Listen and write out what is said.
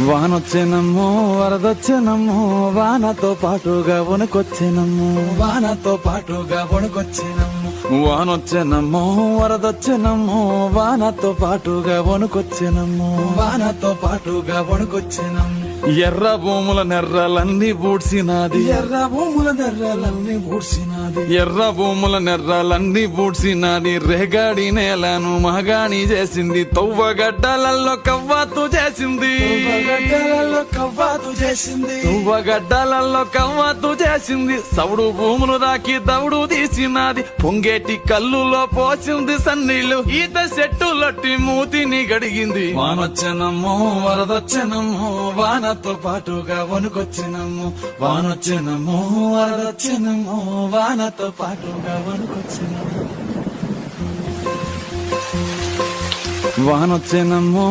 వానొచ్చేనమ్మో వరదొచ్చేనమ్మో వానతో పాటుగా వణుకొచ్చేనమ్మో వానతో పాటుగా వణుకొచ్చేనమ్మో వానొచ్చేనమ్మో వరదొచ్చేనమ్మో వానతో పాటుగా వణుకొచ్చేనమ్మో వానతో పాటుగా వణుకొచ్చేనమ్మో ఎర్ర భూముల నెర్రలన్నీ బూడ్సినాది ఎర్ర భూముల నెర్రలన్నీ బూడ్సినాది ఎర్ర భూముల నెర్రలన్నీ బూడ్సినాది రేగాడి నేలను మగాణి చేసింది తవ్వగడ్డలలో కవ్వాతు చేసింది తువ్వగడ్డలలో కవ్వాతు చేసింది సౌడు భూములు దాకి దౌడు తీసినది పొంగేటి కల్లులో పోసింది సన్నీళ్లు ఈత చెట్టులొట్టి మూతిని గడిగింది వానొచ్చెనమ్మో వరదొచ్చెనమ్మో వానతో పాటుగా వణుకొచ్చెనమ్మో వానొచ్చెనమ్మో వరదొచ్చెనమ్మో వానతో పాటుగా వణుకొచ్చెనమ్మో వానొచ్చెనమ్మో